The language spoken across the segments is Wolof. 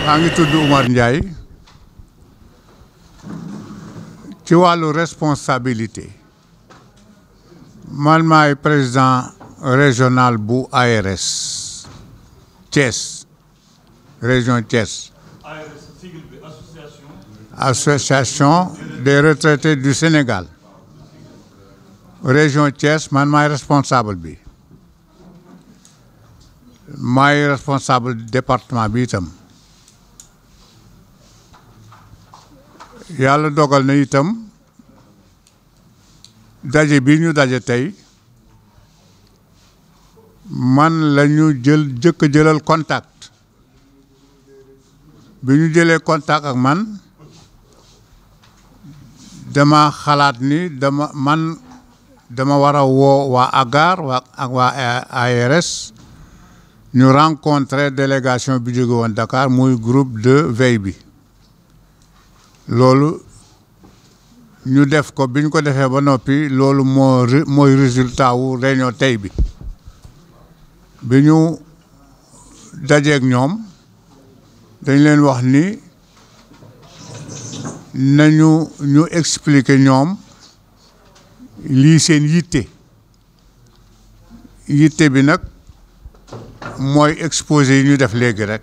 maa ngi tudd Oumar Ndiaye ci wàllu responsabilité man maay président régional bu ARS Thiès région Thiès association des retraités du Sénégal région Thiès man maay responsable bi maay responsable département bi itam yàlla dogal na itam daje bi ñu daje tey man la ñu jëlal contact bi ñu jëlee contact ak man dama xalaat ni dama war a woo waa AGAR ak waa ARS ñu rencontré délégation bi jóge woon Dakar muy groupe de veille bi loolu ñu def ko bi ñu ko defee ba noppi loolu mooy résultat wu réunion tey bi ñu dajeeg ñoom dañ leen wax ni nañu ñu expliquer ñoom lii seen yitte bi nag mooy exposé yi ñu def léegi rek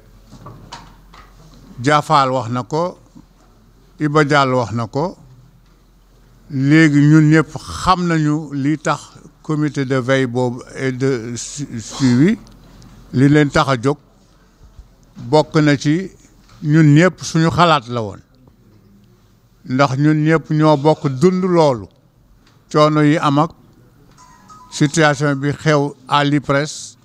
Jaafaal wax na ko Iba Diallo wax na ko léegi ñun ñëpp xam nañu li tax comité de veille boobu et de suivi li leen tax a jóg bokk na ci ñun ñëpp suñu xalaat la woon ndax ñun ñëpp ñoo bokk dund loolu coono yi am ak situation bi xew à l'IPRES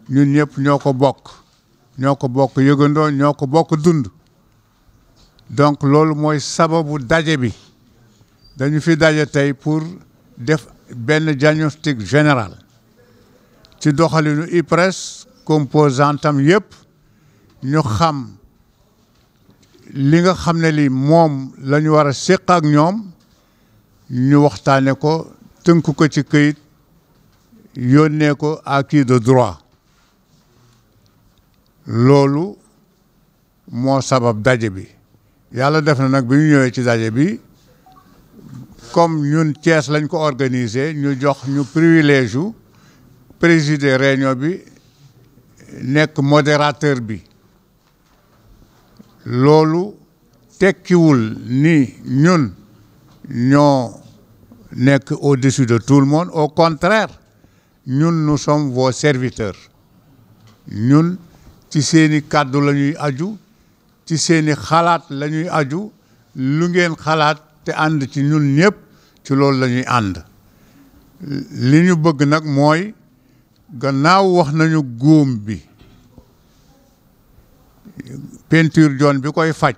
ñun ñëpp ñoo ko bokk yëgandoo ñoo ko bokk dund donc loolu mooy sababu daje bi dañu fi daje tey pour def benn diagnostic général ci doxalinu IPRES composantam yëpp ñu xam li nga xam ne li moom la ñu war a séq ak ñoom ñu waxtaane ko tënk ko ci këyit yónnee ko à qui de droit loolu moo sabab daje bi yàlla def na nag bi ñu ñëwee ci daje bi comme ñun Thiès lañ ko organiser ñu jox ñu privilège yu présider réunion bi nekk modérateur bi loolu tekkiwul ni ñun ñoo nekk au-dessus de tout le monde au contraire ñun nous sommes vos serviteurs ñun ci seeni kàddu la ñuy aju ci seeni xalaat la ñuy aju lu ngeen xalaat te ànd ci ñun ñëpp ci loolu la ñuy ànd li ñu bëgg nag mooy gannaaw wax nañu góom bi peinture jaune bi koy faj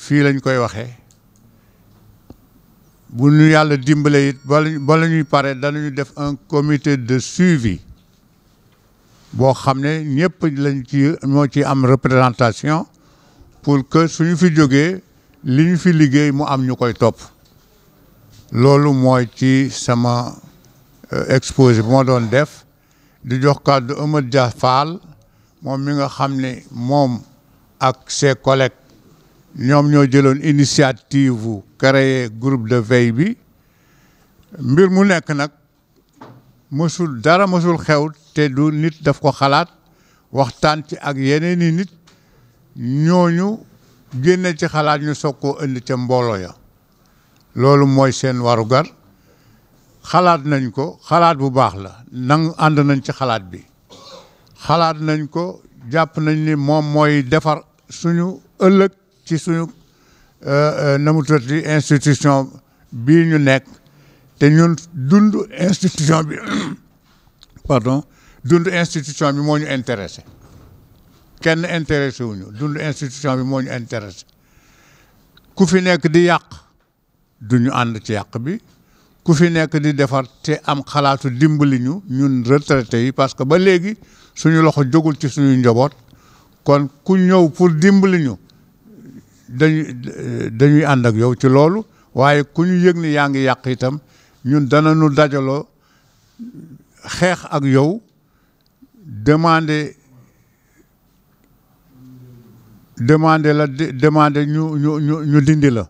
fii lañ koy waxee bu ñu yàlla dimbale it bala ñuy pare danañu def un comité de suivi boo xam ne ñëpp lañ moo ci am représentation pour que suñu fi jógee li ñu fi liggéey mu am ñu koy topp loolu mooy ci sama exposé bu ma doon def di jox kàddu Amadou Dia Fall moom mi nga xam ne moom ak ses collègues ñoom ñoo jëloon initiative bu créer groupe de veille bi mbir mu nekk nag dara mësul xew te du nit daf ko xalaat waxtaan ci ak yeneen i nit ñooñu génne ci xalaat ñu soog koo indi ca mbooloo ya loolu mooy seen warugar xalaat nañ ko xalaat bu baax la ànd nañ ci xalaat bi xalaat nañ ko jàpp nañ ni moom mooy defar suñu ëllëg ci suñu namututi institution bii ñu nekk te ñun dund institution bi dund institution bi moo ñu intéressé kenn intéressé wuñu dund institution bi moo ñu intéressé ku fi nekk di yàq duñu ànd ci yàq bi ku fi nekk di defar te am xalaatu dimbali ñu ñun retraités yi parce que ba léegi suñu loxo jógul ci suñuy njaboot kon ku ñëw pour dimbali ñu dañuy ànd ak yow ci loolu waaye ku ñu yëg ni yaa ngi yàq itam ñun danañu dajaloo xeex ak yow demander demander ñu dindi la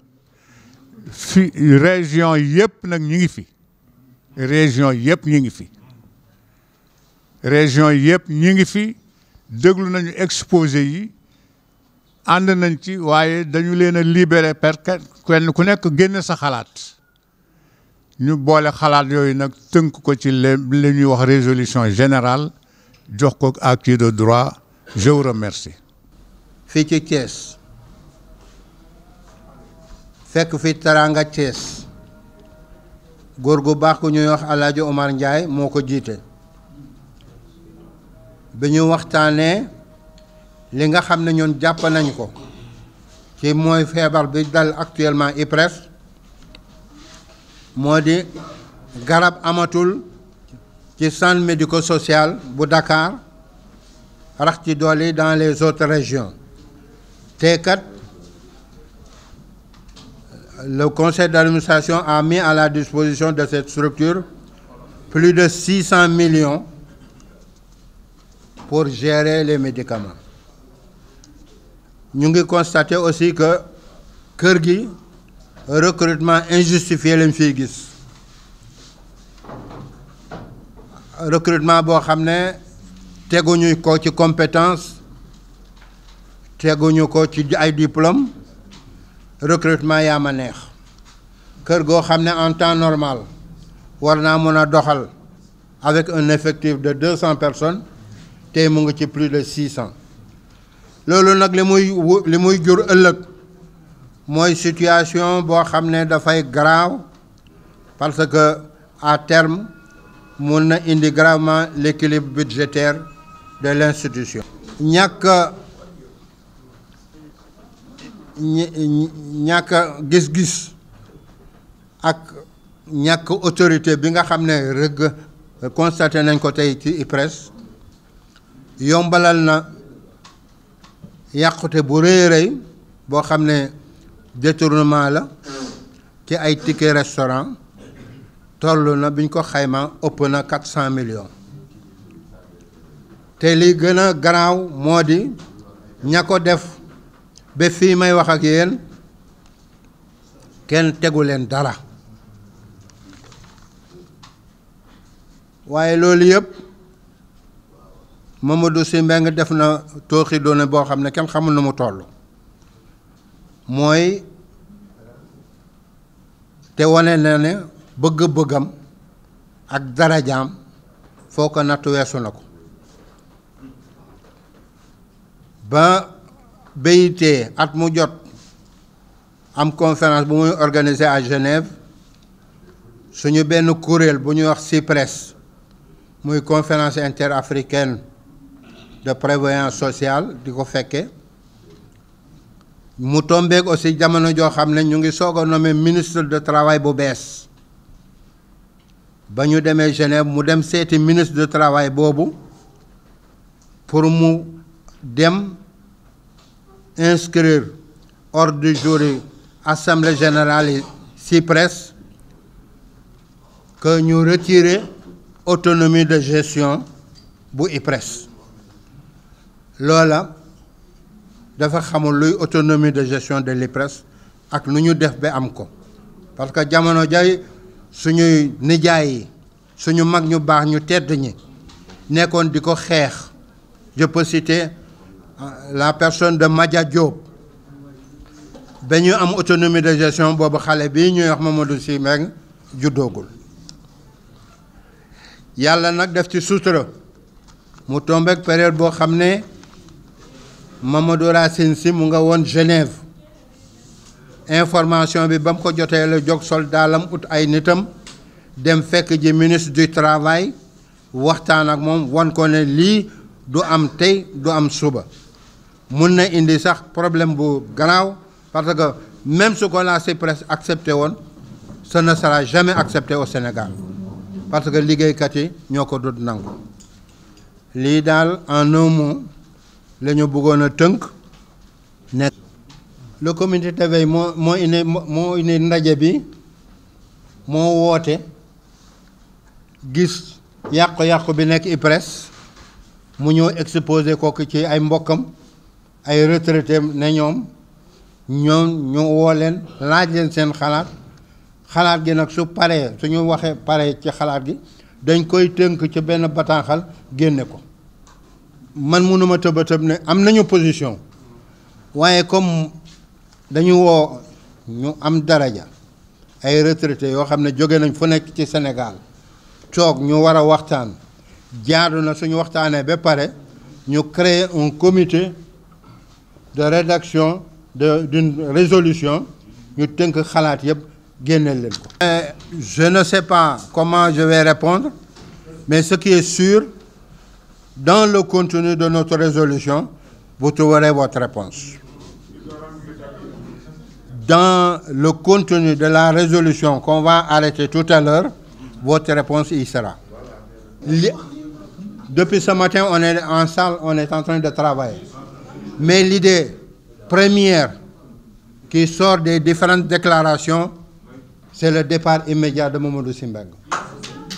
fi région yëpp nag ñi ngi fi région yëpp ñi ngi fi région yëpp ñi ngi fi déglu nañu exposé yi ànd nañ ci waaye dañu leen a libéré parce que kenn ku nekk génn sa xalaat ñu boole xalaat yooyu nag tënk ko ci li ñuy wax résolution générale jox ko à qui de droit. Je vous remercie. fii ci Thiès fekk fi Teranga Thiès góor gu baax ku ñuy wax El Hadj Omar Ndiaye moo ko jiite bi ñu waxtaanee li nga xam ne ñun jàpp nañ ko ci mooy feebar bi dal actuellement IPRES moo di garab amatul ci centre médico-social bu Dakar rax ci dolli dans les autres régions te kat le conseil d'administration a mis à la disposition de cette structure plus de 600 millions pour gérer les médicaments. Ñu ngi constater aussi que kër gi recrutement injustifié lañ fiy gis recrutement boo xam ne teguñu ko ci compétence teguñu ko ci ay diplôme recrutement yaa ma neex kër goo xam ne en temps normal war naa mën a doxal avec un effectif de 200 personnes tey mu ngi ci plus de 600 loolu nag li muy jur ëllëg mooy situation boo xam ne dafay grave parce que à terme mun na indi gravement l'équilibre budgétaire de l'institution. ñàkk gis-gis ak ñàkk autorité bi nga xam ne constaté nañ ko tey ci IPRES yombalal na yàqute bu rëy rëy boo xam ne détournement la ci ay ticket restaurant toll na biñ ko xayma ëpp na 400 millions te li gën a garaaw moo di ña ko def ba fii may wax ak yéen kenn tegu leen dara waaye loolu yëpp Mamadou Sy Mbengue def na tooxi doone boo xam ne kenn xamul na mu toll mooy te wane na ne bëgg-bëggam ak darajaam foo ko natt weesu na ko ba BIT at mu jot am conférence bu muy organiser à Genève suñu benn kuréel bu ñuy wax CIPRES muy conférence interafricaine de prévoyance sociale di ko fekke mu tombeek aussi jamono joo xam ne ñu ngi soog a nommé ministre de travail bu bees ba ñu demee Genève mu dem seeti ministre de travail boobu pour mu dem inscrire ordre du jour yi assemblée générale yi CIPRES que ñu retirer autonomie de gestion bu IPRES loola dafa xamul luy autonomie de gestion de l'IPRES ak nu ñu def ba am ko parce que jamono jay suñuy nijaay yi suñu mag ñu baax ñu tedd ñi nekkoon di ko xeex je peux citer la personne de Madia Diop ba ñu am autonomie de gestion boobu xale bii ñuy wax Mamadou Sy Mbengue juddoogul yàlla nag def ci sutura mu tombeek période boo xam ne Mamadou Racine Sy mu nga woon Genève information bi ba mu ko jotee la jóg soldaalam ut ay nitam dem fekk ji ministre du travail waxtaan ak moom wan ko ne lii du am tey du am suba mun na indi sax problème bu garaaw parce que même su ko la CIPRES accepté woon ce ne sera jamais accepté au Sénégal parce que liggéeykat yi ñoo ko dut nangu lii daal en un mot la ñu bëggoon a tënk nekk le comité de veille moo indi ndaje bi moo woote gis yàqu-yàqu bi nekk IPRES mu ñëw exposé kooku ci ay mbokkam ay retraités ne ñoom ñu woo leen laaj leen seen xalaat gi nag su paree suñu waxee paree ci xalaat gi dañ koy tënk ci benn bataaxal génne ko man mënuma tëba tëb ne am nañu position waaye comme dañu woo ñu am daraja ay retraités yoo xam ne jóge nañ fu nekk ci Sénégal toog ñu war a waxtaan jaadu na suñu waxtaanee ba pare ñu créer un comité de rédaction d'une résolution ñu tënk xalaat yëpp génneel leen ko. Je ne sais pas comment je vais répondre, mais ce qui est sûr, dans le contenu de notre résolution, vous trouverez votre réponse. Dans le contenu de la résolution qu'on va arrêter tout à l'heure, votre réponse y sera. Depuis ce matin, on est en salle, on est en train de travailler. Mais l'idée première qui sort des différentes déclarations, c'est le départ immédiat de Mamadou Sy Mbengue.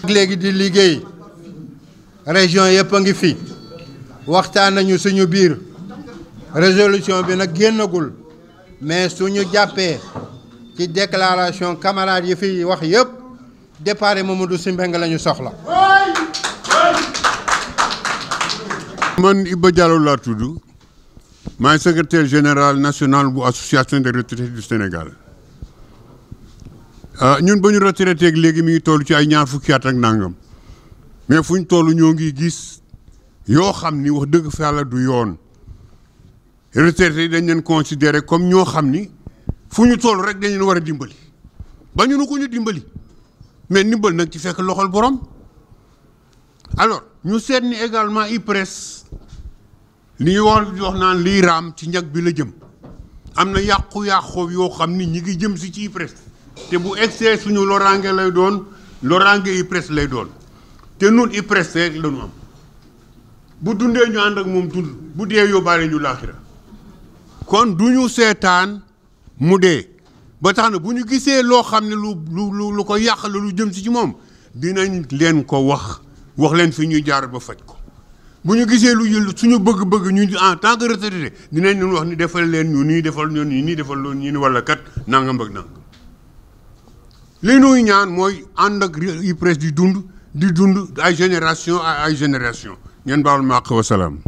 léegi di liggéey région yëpp a ngi fi waxtaan nañu suñu biir résolution bi nag génnagul mais suñu jàppee ci déclaration camarades yi fi wax yëpp départ Mamadou Sy Mbengue la ñu soxla. man Iba Diallo laa tudd maay secrétaire général national bu association des retraités du Sénégal. ñun ba ñu retraité ak léegi mi ngi toll ci ay ñaar fukki at ak nangam mais fu ñu toll ñoo ngi gis yoo xam ni wax dëgg fa yàlla du yoon retraité yi dañ leen considéré comme ñoo xam ni fu ñu toll rek dañ leen war a dimbali ba ñu ko ñu dimbali mais ndimbal nag ci fekk loxol borom. alors ñu seet ni également IPRES li ñu wax naan liy raam ci ñag bi la jëm am na yàqu-yàqu yoo xam ni ñi ngi jëm si ci IPRES. te bu excès suñu loraange lay doon loraange IPRES lay doon te nun IPRES rek la ñu am bu dundee ñu ànd ak moom dund bu dee yóbbaale ñu laaxira kon du ñu seetaan mu dee ba tax na bu ñu gisee loo xam ne lu ko yàq la lu jëm si ci moom dinañ leen ko wax leen fi ñuy jaar ba faj ko bu ñu gisee lu suñu bëgg-bëgg ñu en tant que retraité dinañ leen wax ni defal leen ñu nii defal ñun nii defal loolu ñu ni wala kat nangam ak nangam. li nuy ñaan mooy ànd ak IPRES di dund ay génération ngeen baal ma àq wa salaam